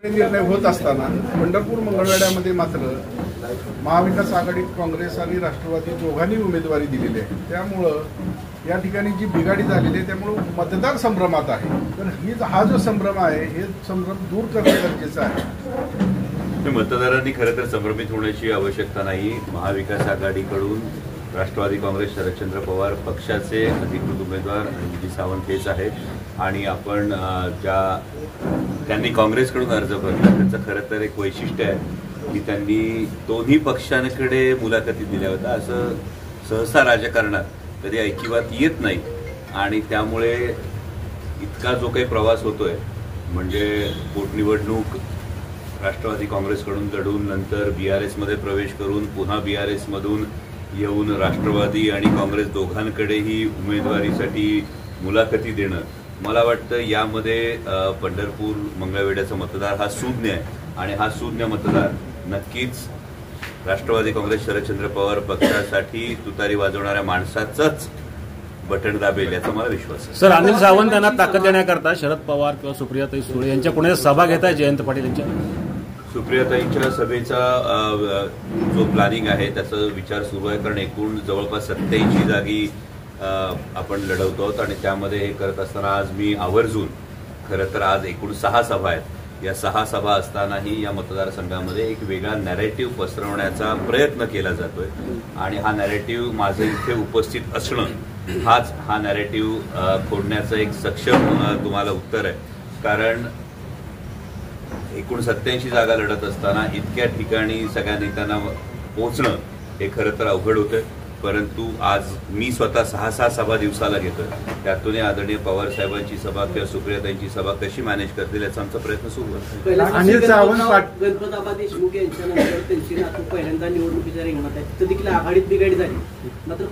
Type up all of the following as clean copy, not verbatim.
निर्णय होत असताना पंढरपूर मंगळवेढ्यामध्ये मात्र महाविकास आघाडी काँग्रेस आणि राष्ट्रवादी दोघांनी उमेदवारी दिलेली आहे। त्यामुळं या ठिकाणी जी बिघाडी झालेली आहे त्यामुळे मतदार संभ्रमात आहे। तर हा जो संभ्रम आहे हे संभ्रम दूर करणं गरजेचं आहे। मतदारांनी खरं तर संभ्रमित होण्याची आवश्यकता नाही। महाविकास आघाडीकडून राष्ट्रवादी काँग्रेस शरदचंद्र पवार पक्षाचे अधिकृत उमेदवार विजय सावंत हेच आहेत आणि आपण त्यांनी काँग्रेसकडून अर्ज भरला त्याचं खरं तर एक वैशिष्ट्य आहे की त्यांनी दोन्ही पक्षांकडे मुलाखती दिल्या होत्या। असं सहसा राजकारणात कधी ऐकिवात येत नाही आणि त्यामुळे इतका जो काही प्रवास होतोय म्हणजे पोटनिवडणूक राष्ट्रवादी काँग्रेसकडून लढून नंतर BRS मध्ये प्रवेश करून पुन्हा BRS मधून येऊन राष्ट्रवादी आणि काँग्रेस दोघांकडेही उमेदवारीसाठी मुलाखती देणं, मला वाटतं यामध्ये पंढरपूर मंगळवेढ्याचा मतदार हा सुज्ञ आहे आणि हा सुज्ञ मतदार नक्कीच राष्ट्रवादी काँग्रेस शरदचंद्र पवार पक्षासाठी तुतारी वाजवणाऱ्या माणसाचाच बटन दाबेल याचा मला विश्वास आहे। सर, अनिल सावंत यांना ताकद देण्याकरता शरद पवार किंवा सुप्रियाताई सुळे यांच्या पुण्यात सभा घेत आहे जयंत पाटील यांच्या। सुप्रियाताईंच्या सभेचा जो प्लॅनिंग आहे त्याचा विचार सुरू आहे कारण एकूण जवळपास 87 जागी आपण लढवतो आहोत आणि त्यामध्ये हे करत असताना आज मी आवर्जून खरं तर आज एकूण 6 सभा आहेत। या 6 सभा असतानाही या मतदारसंघामध्ये एक वेगळा नॅरेटिव्ह पसरवण्याचा प्रयत्न केला जातोय आणि हा नॅरेटिव्ह माझं इथे उपस्थित असणं हाच हा नॅरेटिव्ह फोडण्याचं एक सक्षम तुम्हाला उत्तर आहे। कारण एकूण 87 जागा लढत असताना इतक्या ठिकाणी सगळ्या नेत्यांना पोहोचणं हे खरं तर अवघड होतं, परंतु आज मी स्वतः 6 सभा दिवसाला घेतोय। त्यातून आदरणीय पवार साहेबांची सभा किंवा सुप्रियाताईंची सभा कशी मॅनेज करतील याचा आमचा प्रयत्न सुरू आहे। अनिल सावंत गणपताबा देशमुख यांच्यानंतर त्यांची पहिल्यांदा निवडणुकीच्या रिंगणात आहे, तिथं देखील आघाडीत बिघाडी झाली। मात्र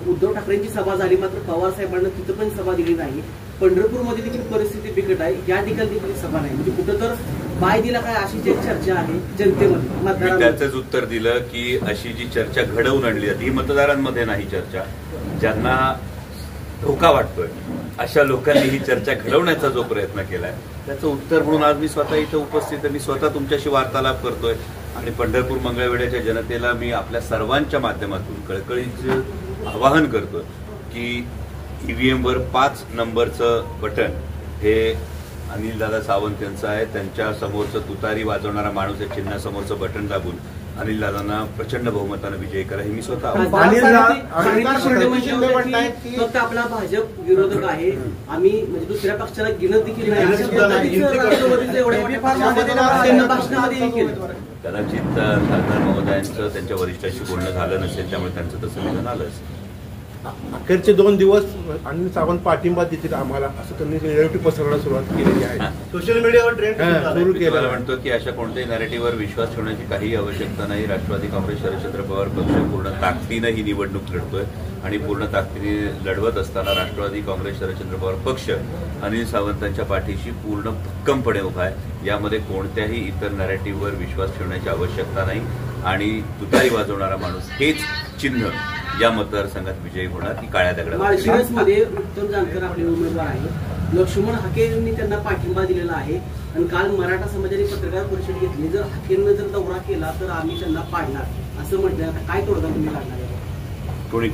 उद्धव ठाकरेंची सभा झाली, मात्र पवार साहेबांना तिथं पण सभा दिली नाही। पंढरपूरमध्ये देखील परिस्थिती बिकट आहे, या ठिकाणी देखील सभा नाही, म्हणजे कुठं तर बाय दिला काय अशी जी चर्चा आहे जनतेमध्ये। त्याचंच उत्तर दिलं की अशी जी चर्चा घडवून आणली जाते ही मतदारांमध्ये नाही चर्चा, ज्यांना धोका वाटतोय अशा लोकांनी ही चर्चा घडवण्याचा जो प्रयत्न केलाय त्याचं उत्तर म्हणून आज मी स्वतः इथं उपस्थित आहे। मी स्वतः तुमच्याशी वार्तालाप करतोय आणि पंढरपूर मंगळवेढ्याच्या जनतेला मी आपल्या सर्वांच्या माध्यमातून कळकळीचं आवाहन करतोय की EVM वर 5 नंबरचं बटन हे अनिलदादा सावंत यांचं आहे। त्यांच्या समोरचं तुतारी वाजवणारा माणूस या चिन्हासमोरचं बटन दाबून अनिलदादांना प्रचंड बहुमतानं विजयी करा हे मी स्वतः फक्त आपला भाजप विरोधक आहे, आम्ही म्हणजे दुसऱ्या पक्षाला गिनत देखील कदाचित खासदार महोदयांचं त्यांच्या वरिष्ठांशी बोलणं झालं नसेल त्यामुळे त्यांचं तसं निधन आलं असेल। अखेरचे 2 दिवस अनिल सावंत पाठिंबा देतील आम्हाला असं त्यांनी नॅरेटिव्ह पसरवण्यास सुरुवात केलेली आहे। सोशल मीडियावर ट्रेंड सुरू केला। म्हणतो की अशा कोणत्याही नॅरेटिव्हवर विश्वास ठेवण्याची काही आवश्यकता नाही। राष्ट्रवादी काँग्रेस शरदचंद्र पवार पक्ष पूर्ण ताकदीनं ही निवडणूक लढतोय आणि पूर्ण ताकदीने लढवत असताना राष्ट्रवादी काँग्रेस शरदचंद्र पवार पक्ष अनिल सावंतांच्या पाठीशी पूर्ण भक्कमपणे उभा आहे। यामध्ये कोणत्याही इतर नॅरेटिव्हवर विश्वास ठेवण्याची आवश्यकता नाही आणि तुतारी वाजवणारा माणूस हेच चिन्ह या मतदारसंघात विजयी होणार ही काळ्या दगडावर। मध्ये उत्तम जानकर आपले उमेदवार आहे, लक्ष्मण हाके यांनी त्यांना पाठिंबा दिलेला आहे आणि काल मराठा समाजाने पत्रकार परिषद घेतली, जर हाकेंना जर दौरा केला तर आम्ही त्यांना पाडणार असं म्हटलं। आता काय तोडगा तुम्ही काढणार आहे? कोणी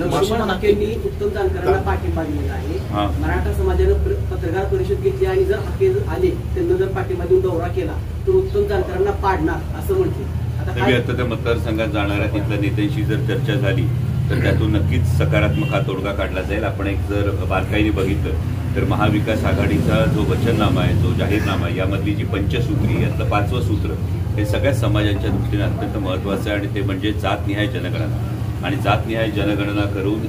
लक्ष्मण हाकेंनी उत्तम जानकरांना पाठिंबा दिलेला आहे, मराठा समाजाने पत्रकार परिषद घेतली आणि जर हाके आले त्यांना जर पाठिंबा देऊन दौरा केला तर उत्तम जानकरांना पाडणार असं म्हटलं। मी आता त्या मतदारसंघात जाणाऱ्या तिथल्या नेत्यांशी जर चर्चा झाली तर त्यातून नक्कीच सकारात्मक हा तोडगा काढला जाईल। आपण एक जर बारकाईने बघितलं तर महाविकास आघाडीचा जो वचननामा आहे, जो जाहीरनामा आहे, यामधली जी पंचसूत्री यातलं 5वं सूत्र हे सगळ्या समाजांच्या दृष्टीने अत्यंत महत्वाचं आहे आणि ते म्हणजे जातनिहाय जनगणना। आणि जातनिहाय जनगणना करून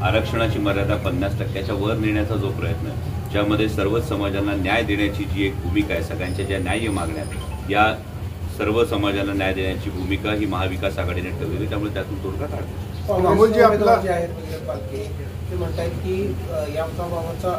आरक्षणाची मर्यादा 50% वर नेण्याचा जो प्रयत्न आहे, ज्यामध्ये सर्वच समाजांना न्याय देण्याची जी एक भूमिका आहे, सगळ्यांच्या ज्या न्याय्य मागण्या या सर्व समाजाला न्याय देण्याची भूमिका ही महाविकास आघाडीने ठेवली, त्यामुळे त्यातून तोडगा काढतो। अमोलजी आपला ते म्हणतात की याबाबतचा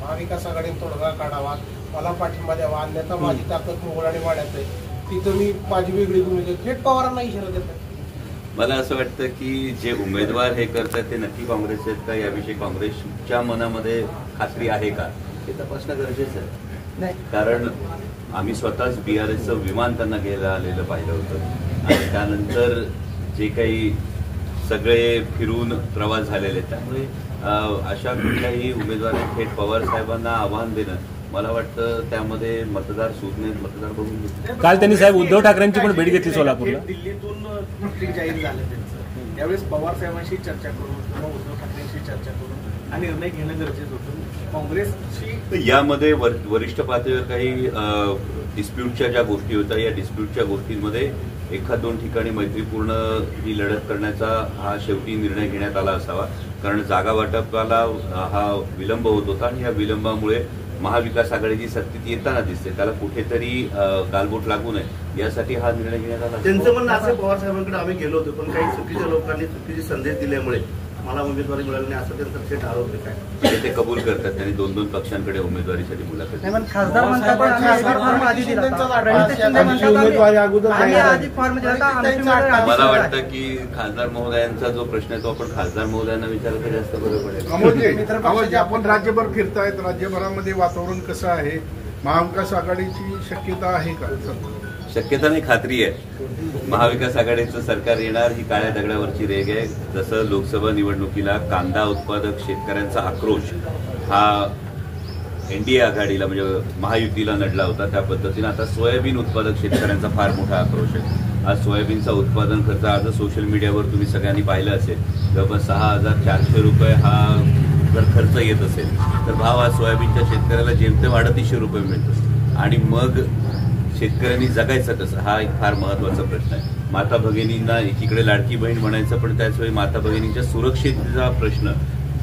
महाविकास आघाडीने तोडगा काढावा, मला पाठिंबा द्यावा, अन्यथा माझी ताकद मोगळ आणि वाढत आहे, तिथं मी माझी वेगळी भूमिका थेट पवारांना इशारा देतात। मला असं वाटतं की जे उमेदवार हे करतात ते नक्की काँग्रेस आहेत का याविषयी काँग्रेसच्या मनामध्ये खात्री आहे का हे तपासणं गरजेचं आहे। कारण आम्ही स्वतःच BRSचं विमान त्यांना घ्यायला आलेलं पाहिलं होतं आणि त्यानंतर जे काही सगळे फिरून प्रवास झालेले आहेत. त्यामुळे अशा कुठल्याही उमेदवारांनी थेट पवार साहेबांना आव्हान देणं मला वाटतं त्यामध्ये मतदार सुज्ञ मतदार बघून घेतले. काल त्यांनी साहेब उद्धव ठाकरेंची पण भेट घेतली सोलापूरला. दिल्लीतून तिकीट जाहीर झालं त्यांचं. त्यावेळेस पवार साहेबांशी चर्चा करून किंवा उद्धव ठाकरेंशी चर्चा करून हा निर्णय घेणं गरजेचं होतं. काँग्रेसची यामध्ये वरिष्ठ पातळीवर काही डिस्प्यूटच्या ज्या गोष्टी होत्या, या डिस्प्यूटच्या गोष्टींमध्ये एखाद दोन ठिकाणी मैत्रीपूर्ण ही लढत करण्याचा हा शेवटी निर्णय घेण्यात आला असावा. कारण जागा वाटपाला हा विलंब होत होता आणि या विलंबामुळे महाविकास आघाडीची सत्तेत येताना दिसते त्याला कुठेतरी गालबोट लागू नये यासाठी हा निर्णय घेण्यात आला. त्यांचं म्हणणं असं पवार साहेबांकडे आम्ही गेलो होतो पण काही चुकीच्या लोकांनी चुकीचे संदेश दिल्यामुळे मला उमेदवारी मिळाली नाही असं त्यांचा थेट आरोप आहे. ते कबूल करतात. त्यांनी 2-2 पक्षांकडे उमेदवारीसाठी मुलाखत दिली. खासदार म्हणतात पण आम्ही आधी फॉर्म आधी दिला आमची उमेदवारी अगोदर आम्ही आधी फॉर्म दिला होता. आमची उमेदवारी आधी मला दिली. वाटतं की खासदार महोदयांचा जो प्रश्न आहे तो आपण खासदार महोदयांना विचारलं तर जास्त बरं पडेल. अमोलजी, आपण राज्यभर फिरतायत, राज्यभरामध्ये वातावरण कसं आहे? महाविकास आघाडीची शक्यता आहे का? शक्यता नाही, खात्री आहे. महाविकास आघाडीचं सरकार येणार ही काळ्या दगडावरची रेग आहे. जसं लोकसभा निवडणुकीला कांदा उत्पादक शेतकऱ्यांचा आक्रोश हा NDA आघाडीला म्हणजे महायुतीला नडला होता, त्या पद्धतीनं आता सोयाबीन उत्पादक शेतकऱ्यांचा फार मोठा आक्रोश आहे. आज सोयाबीनचा उत्पादन खर्च आज सोशल मीडियावर तुम्ही सगळ्यांनी पाहिलं असेल, जवळपास 6,400 रुपये हा जर खर्च येत असेल तर भाव हा सोयाबीनच्या शेतकऱ्याला जेमतेम 350 रुपये मिळतो. आणि मग शेतकऱ्यांनी जगायचं कसं हा एक फार महत्वाचा प्रश्न आहे. माता भगिनींना एकीकडे लाडकी बहीण म्हणायचं पण त्याचवेळी माता भगिनींच्या सुरक्षेचा प्रश्न,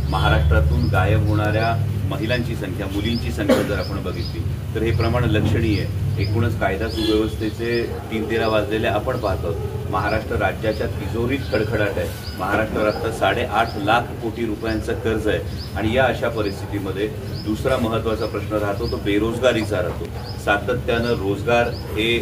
महाराष्ट्रातून गायब होणाऱ्या महिलांची संख्या, मुलींची संख्या जर आपण बघितली तर हे प्रमाण लक्षणीय आहे. एकूणच कायदा सुव्यवस्थेचे 3-13 वाजलेले आपण पाहतो. महाराष्ट्र राज्याच्या तिजोरीत खडखडाट आहे. महाराष्ट्रावर आता 8.5 लाख कोटी रुपयांचं कर्ज आहे आणि या अशा परिस्थितीमध्ये दुसरा महत्वाचा प्रश्न राहतो तो बेरोजगारीचा राहतो. सातत्यानं रोजगार हे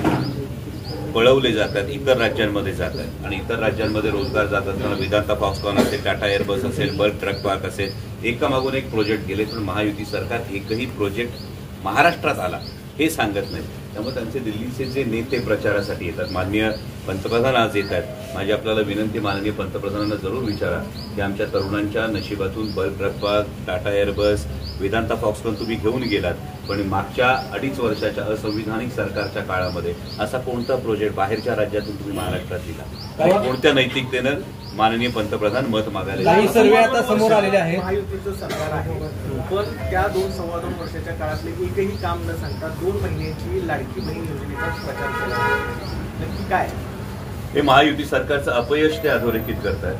पळवले जातात, इतर राज्यांमध्ये जातात आणि इतर राज्यांमध्ये रोजगार जात असताना वेदांता फॉक्सकॉन असेल, टाटा एअरबस असेल, बल्क ट्रक पार्क असेल, एकामागून एक प्रोजेक्ट गेले पण महायुती सरकार एकही प्रोजेक्ट महाराष्ट्रात आला हे सांगत नाही. त्यामुळे त्यांचे दिल्लीचे जे नेते प्रचारासाठी येतात, माननीय पंतप्रधान आज येत आहेत, माझी आपल्याला विनंती माननीय पंतप्रधानांना जरूर विचारा की आमच्या तरुणांच्या नशिबातून bulk truck park, Tata Airbus, Vedanta Foxconn तुम्ही घेऊन गेलात पण मागच्या 2.5 वर्षाच्या असंविधानिक सरकारच्या काळामध्ये असा कोणता प्रोजेक्ट बाहेरच्या राज्यातून तुम्ही महाराष्ट्रात दिला? कोणत्या नैतिकतेनं माननीय पंतप्रधान मत मागायला? काही सर्वे आता समोर आलेले आहेत. महायुतीचं सरकार आहे पण त्या 2-2.25 वर्षाच्या काळातले एकही काम न सांगता 2 महिन्याची लाडकी बहीण योजनेचा प्रचार केला. नक्की काय हे महायुती सरकारचं अपयश ते अधोरेखित करतात.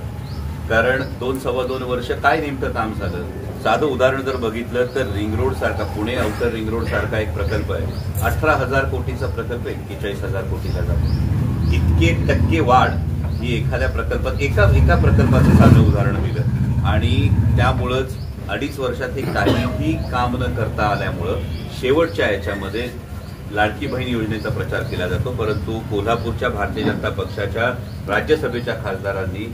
कारण 2-2.25 वर्ष काय नेमकं काम झालं? साधं उदाहरण जर बघितलं तर रिंग रोड सारखा, पुणे आउटर रिंग रोड सारखा एक प्रकल्प आहे, 18,000 कोटीचा प्रकल्प 41,000 कोटीला जातो. इतके टक्के वाढ ही एखाद्या प्रकल्पात एका प्रकल्पाचं साधं उदाहरण दिलं आणि त्यामुळंच 2.5 वर्षात हे काहीही काम न करता आल्यामुळं शेवटच्या याच्यामध्ये लाडकी बहीण योजनेचा प्रचार केला जातो. परंतु कोल्हापूरच्या भारतीय जनता पक्षाच्या राज्यसभेच्या खासदारांनी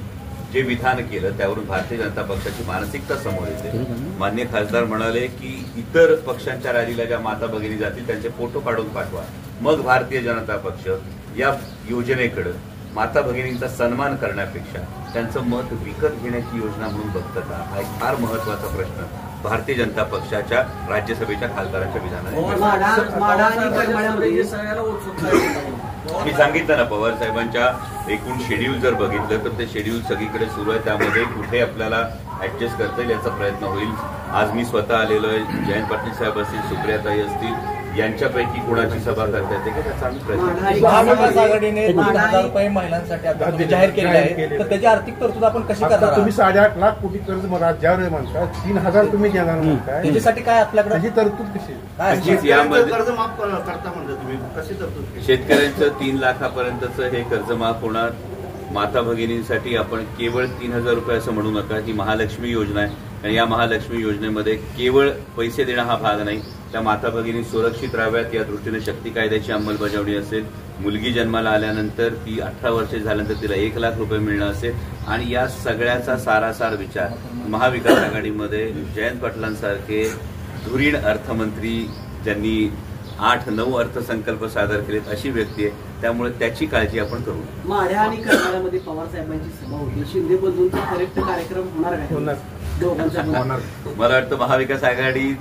जे विधान केलं त्यावरून भारतीय जनता पक्षाची मानसिकता समोर येते. माननीय खासदार म्हणाले की इतर पक्षांच्या रॅलीला ज्या माता भगिनी जातील त्यांचे फोटो काढून पाठवा. मग भारतीय जनता पक्ष या योजनेकडे माता भगिनींचा सन्मान करण्यापेक्षा त्यांचं मत विकत घेण्याची योजना म्हणून बघतात हा एक फार महत्वाचा प्रश्न भारतीय जनता पक्षाच्या राज्यसभेच्या खासदारांच्या विधानाने. मी सांगितलं ना, पवार साहेबांच्या एकूण शेड्यूल जर बघितलं तर ते शेड्यूल सगळीकडे सुरू आहे. त्यामध्ये कुठे आपल्याला ऍडजस्ट करता येईल याचा प्रयत्न होईल. आज मी स्वतः आलेलो आहे. जयंत पाटील साहेब असतील, सुप्रियाताई असतील, यांच्यापैकी कोणाची सभा करता येते का त्याचा आम्ही प्रयत्न. महाविकास आघाडीने 3,000 रुपये महिलांसाठी जाहीर केले आहे तर त्याची आर्थिक तरतूद आपण कशी करणार? तुम्ही 8.5 लाख कोटी कर्ज राज्यावर म्हणता, 3,000 तुम्ही देणार म्हणताय, त्याच्यासाठी काय आपल्याकडे त्याची तरतूद कशी? कर्ज माफ करता म्हणता तुम्ही, कशी तरतूद? शेतकऱ्यांचं 3 लाखापर्यंतचं हे कर्ज माफ होणार. माता भगिनींसाठी आपण केवळ 3,000 रुपये असं म्हणू नका. ही महालक्ष्मी योजना आहे आणि या महालक्ष्मी योजनेमध्ये केवळ पैसे देणं हा भाग नाही, त्या माता भगिनी सुरक्षित राहाव्यात या दृष्टीने शक्ती कायद्याची अंमलबजावणी असेल. मुलगी जन्माला आल्यानंतर ती 18 वर्षे झाल्यानंतर तिला 1 लाख रुपये मिळणं असेल आणि या सगळ्याचा सारासार विचार महाविकास आघाडीमध्ये जयंत पाटलांसारखे धुरीण अर्थमंत्री ज्यांनी 8-9 अर्थसंकल्प सादर केलेत अशी व्यक्ती आहे. त्यामुळे त्याची काळजी आपण करू. माढ्या आणि करमाळ्यामध्ये पवार साहेबांची सभा होती. शिंदे बंधूंचा करेक्ट कार्यक्रम होणार का? दोघांचा मला वाटतं महाविकास आघाडी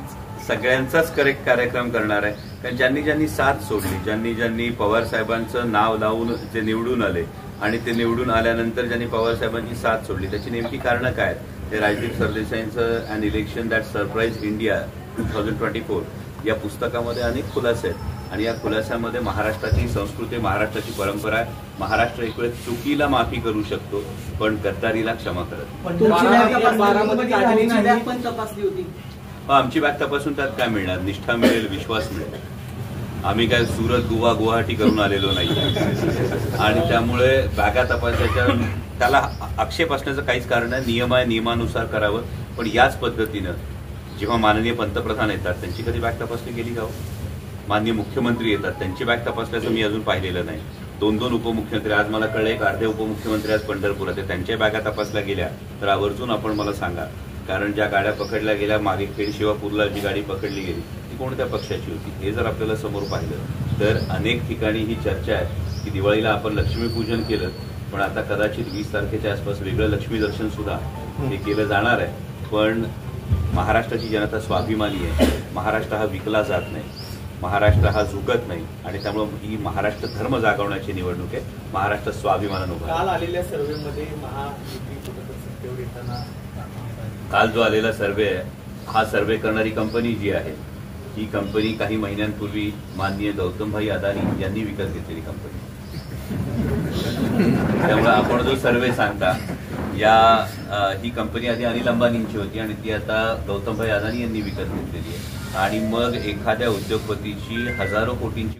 सगळ्यांचाच करेक्ट कार्यक्रम करणार आहे. कारण ज्यांनी साथ सोडली, ज्यांनी पवार साहेबांचं नाव लावून जे निवडून आले आणि ते निवडून आल्यानंतर ज्यांनी पवार साहेबांची साथ सोडली त्याची नेमकी कारणं काय आहेत? ते राजदीप सरदेसाईंचं an election that surprise India 2024 या पुस्तकामध्ये अनेक खुलासे आहेत आणि या खुलासामध्ये महाराष्ट्राची संस्कृती, महाराष्ट्राची परंपरा आहे. महाराष्ट्र एक वेळ चुकीला माफी करू शकतो पण गद्दारीला क्षमा करत. पण तपासली होती. आमची बॅग तपासून त्यात काय मिळणार? निष्ठा मिळेल, विश्वास मिळेल. आम्ही काय सुरत, गोवा, गुवाहाटी करून आलेलो नाही आणि त्यामुळे बॅगा तपासायच्या त्याला आक्षेप असण्याचं काहीच कारण नाही. नियम आहे, नियमानुसार करावं. पण याच पद्धतीनं जेव्हा माननीय पंतप्रधान येतात त्यांची कधी बॅग तपासणी केली का? माननीय मुख्यमंत्री येतात त्यांची बॅग तपासल्याचं मी अजून पाहिलेलं नाही. 2 उपमुख्यमंत्री, आज मला कळलं एक अर्धे उपमुख्यमंत्री आज पंढरपुरात आहे, त्यांच्या बॅगा तपासल्या गेल्या तर आवर्जून आपण मला सांगा. कारण ज्या गाड्या पकडल्या गेल्या मागे खेड शिवापूरला जी गाडी पकडली गेली ती कोणत्या पक्षाची होती हे जर आपल्याला समोर पाहिलं तर अनेक ठिकाणी ही चर्चा आहे की दिवाळीला आपण लक्ष्मीपूजन केलं पण आता कदाचित 20 तारखेच्या आसपास वेगळं लक्ष्मी दर्शन सुद्धा हे केलं जाणार आहे. पण महाराष्ट्राची जनता स्वाभिमानी आहे. महाराष्ट्र हा विकला जात नाही, महाराष्ट्र हा झुकत नाही आणि त्यामुळे ही महाराष्ट्र धर्म जागवण्याची निवडणूक आहे. महाराष्ट्र स्वाभिमानानं उभा. काल आलेल्या सर्व्हेमध्ये महायुती कुठेतरी सत्तेवर येताना काल जो आलेला सर्व्हे आहे हा सर्व्हे करणारी कंपनी जी आहे ही कंपनी काही महिन्यांपूर्वी माननीय गौतमभाई अदानी यांनी विकत घेतलेली कंपनी. त्यामुळे आपण जो सर्व्हे सांगता ही कंपनी आधी अनिल अंबानींची होती आणि ती आता गौतमभाई अदानी यांनी विकत घेतलेली आहे. आणि मग एखाद्या उद्योगपतीची हजारो कोटींची